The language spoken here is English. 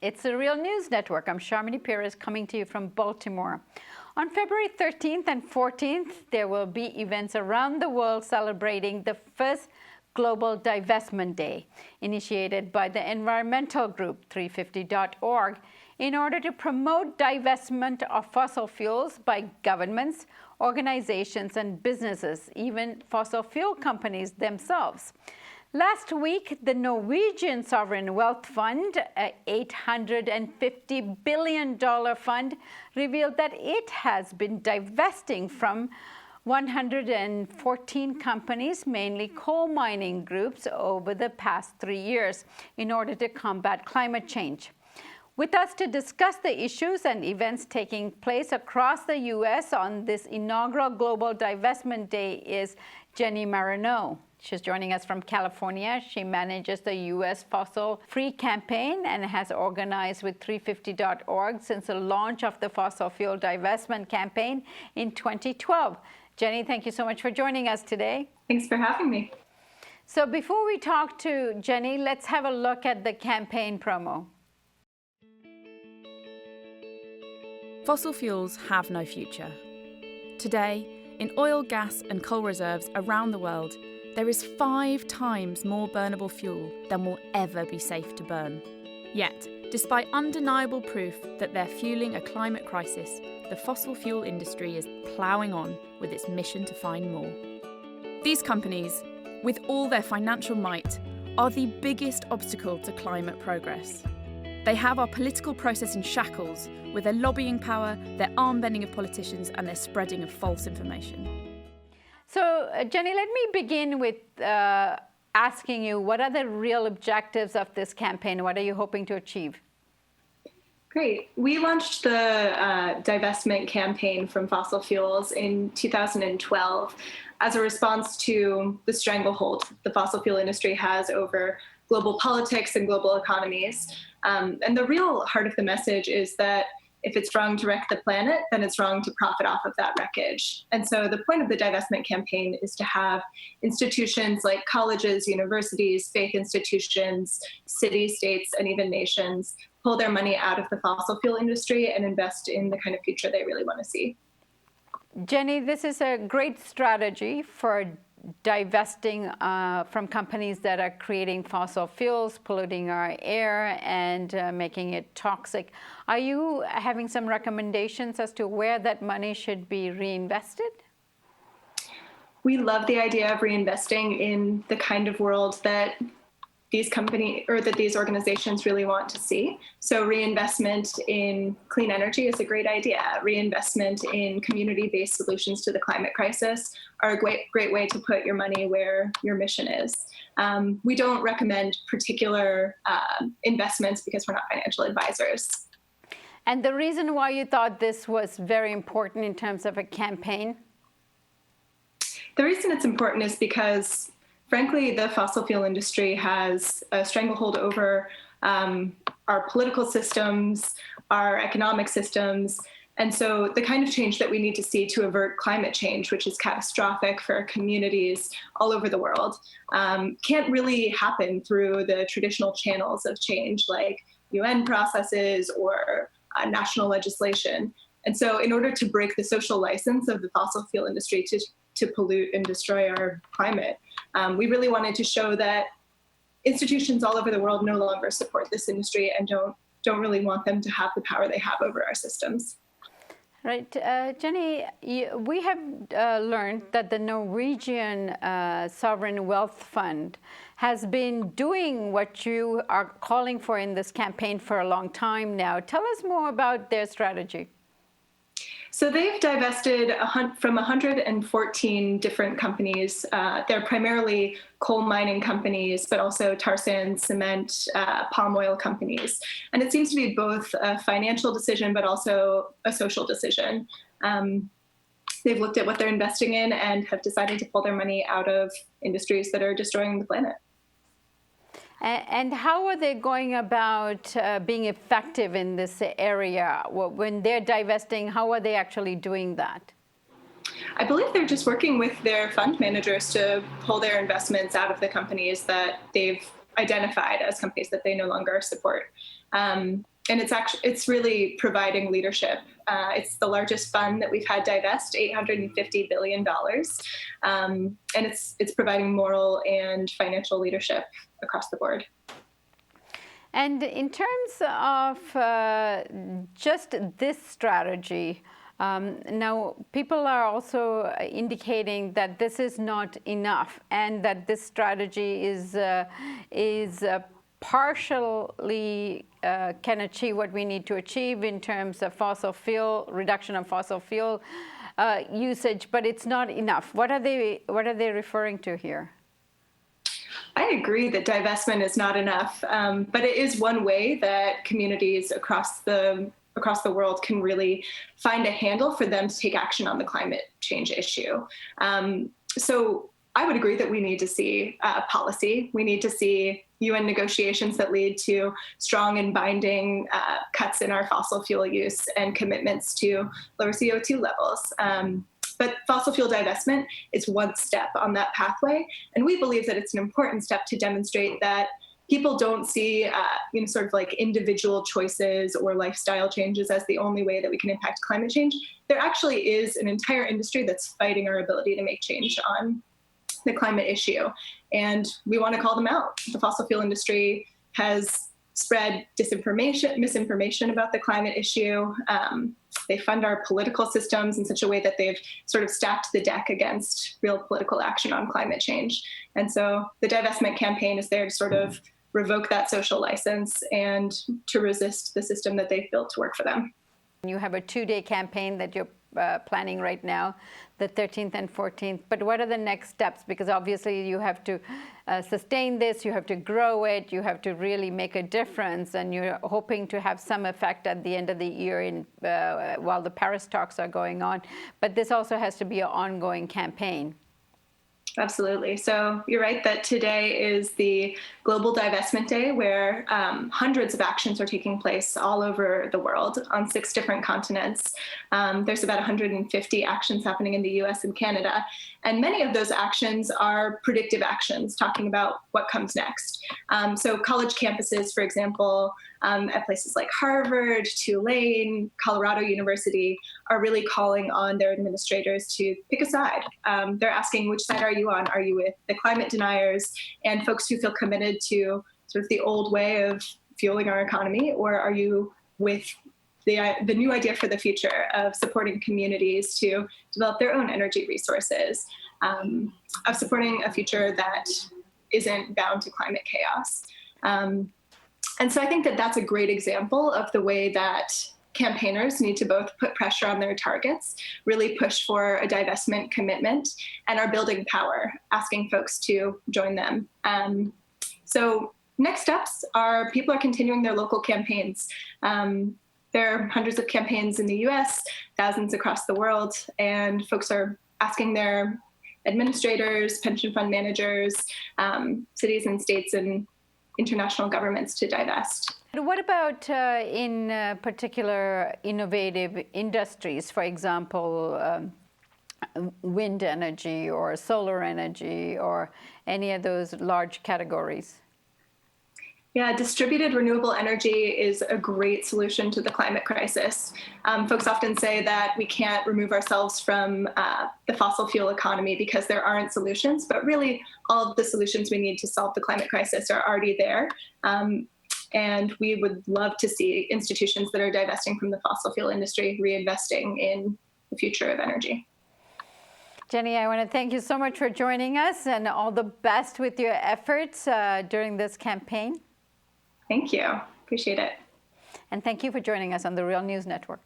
It's the Real News Network. I'm Sharmini Perez coming to you from Baltimore. On February 13th and 14th, there will be events around the world celebrating the first Global Divestment Day, initiated by the environmental group 350.org, in order to promote divestment of fossil fuels by governments, organizations, and businesses, even fossil fuel companies themselves. Last week, the Norwegian Sovereign Wealth Fund, an $850 billion fund, revealed that it has been divesting from 114 companies, mainly coal mining groups, over the past 3 years in order to combat climate change. With us to discuss the issues and events taking place across the U.S. on this inaugural Global Divestment Day is Jenny Marienau. She's joining us from California. She manages the U.S. Fossil Free Campaign and has organized with 350.org since the launch of the Fossil Fuel Divestment Campaign in 2012. Jenny, thank you so much for joining us today. Thanks for having me. So before we talk to Jenny, let's have a look at the campaign promo. Fossil fuels have no future. Today, in oil, gas and coal reserves around the world, there is 5 times more burnable fuel than will ever be safe to burn. Yet, despite undeniable proof that they're fueling a climate crisis, the fossil fuel industry is ploughing on with its mission to find more. These companies, with all their financial might, are the biggest obstacle to climate progress. They have our political process in shackles with their lobbying power, their arm-bending of politicians, and their spreading of false information. So, Jenny, let me begin with asking you, what are the real objectives of this campaign? What are you hoping to achieve? Great. We launched the divestment campaign from fossil fuels in 2012 as a response to the stranglehold the fossil fuel industry has over global politics and global economies. And the real heart of the message is that if it's wrong to wreck the planet, then it's wrong to profit off of that wreckage. And so the point of the divestment campaign is to have institutions like colleges, universities, faith institutions, cities, states, and even nations pull their money out of the fossil fuel industry and invest in the kind of future they really want to see. Jenny, this is a great strategy for divesting from companies that are creating fossil fuels, polluting our air, and making it toxic. Are you having some recommendations as to where that money should be reinvested? We love the idea of reinvesting in the kind of world that these companies or that these organizations really want to see. So reinvestment in clean energy is a great idea. Reinvestment in community-based solutions to the climate crisis are a great way to put your money where your mission is. We don't recommend particular investments because we're not financial advisors. And the reason why you thought this was very important in terms of a campaign? The reason it's important is because frankly, the fossil fuel industry has a stranglehold over our political systems, our economic systems. And so the kind of change that we need to see to avert climate change, which is catastrophic for communities all over the world, can't really happen through the traditional channels of change like UN processes or national legislation. And so in order to break the social license of the fossil fuel industry to pollute and destroy our climate, we really wanted to show that institutions all over the world no longer support this industry and don't really want them to have the power they have over our systems. Right. Jenny, we have learned that the Norwegian Sovereign Wealth Fund has been doing what you are calling for in this campaign for a long time now. Tell us more about their strategy. So they've divested from 114 different companies. They're primarily coal mining companies, but also tar sand, cement, palm oil companies. And it seems to be both a financial decision, but also a social decision. They've looked at what they're investing in and have decided to pull their money out of industries that are destroying the planet. And how are they going about being effective in this area? When they're divesting, how are they actually doing that? I believe they're just working with their fund managers to pull their investments out of the companies that they've identified as companies that they no longer support. and it's really providing leadership. It's the largest fund that we've had divest, $850 billion. And it's providing moral and financial leadership across the board. And in terms of just this strategy, now people are also indicating that this is not enough, and that this strategy is partially can achieve what we need to achieve in terms of fossil fuel reduction of fossil fuel usage, but it's not enough. What are they referring to here? I agree that divestment is not enough, but it is one way that communities across the world can really find a handle for them to take action on the climate change issue. So I would agree that we need to see policy. We need to see UN negotiations that lead to strong and binding cuts in our fossil fuel use and commitments to lower CO2 levels. But fossil fuel divestment is one step on that pathway. And we believe that it's an important step to demonstrate that people don't see sort of like individual choices or lifestyle changes as the only way that we can impact climate change. There actually is an entire industry that's fighting our ability to make change on the climate issue. And we want to call them out. The fossil fuel industry has spread misinformation about the climate issue. They fund our political systems in such a way that they've sort of stacked the deck against real political action on climate change. And so the divestment campaign is there to sort of revoke that social license and to resist the system that they've built to work for them. You have a 2-day campaign that you're planning right now, the 13th and 14th. But what are the next steps? Because obviously you have to sustain this, you have to grow it, you have to really make a difference, and you're hoping to have some effect at the end of the year while the Paris talks are going on. But this also has to be an ongoing campaign. Absolutely. So you're right that today is the Global Divestment Day, where hundreds of actions are taking place all over the world on 6 different continents. There's about 150 actions happening in the US and Canada. And many of those actions are predictive actions, talking about what comes next. So college campuses, for example, at places like Harvard, Tulane, Colorado University, are really calling on their administrators to pick a side. They're asking, which side are you on? Are you with the climate deniers and folks who feel committed to sort of the old way of fueling our economy, or are you with the new idea for the future of supporting communities to develop their own energy resources, of supporting a future that isn't bound to climate chaos? And so I think that that's a great example of the way that campaigners need to both put pressure on their targets, really push for a divestment commitment, and are building power, asking folks to join them. So next steps are people are continuing their local campaigns. There are hundreds of campaigns in the US, thousands across the world, and folks are asking their administrators, pension fund managers, cities and states and international governments to divest. What about in particular innovative industries, for example, wind energy or solar energy or any of those large categories? Yeah, distributed renewable energy is a great solution to the climate crisis. Folks often say that we can't remove ourselves from the fossil fuel economy because there aren't solutions, but really all of the solutions we need to solve the climate crisis are already there. And we would love to see institutions that are divesting from the fossil fuel industry reinvesting in the future of energy. Jenny, I want to thank you so much for joining us, and all the best with your efforts during this campaign. Thank you. Appreciate it. And thank you for joining us on the Real News Network.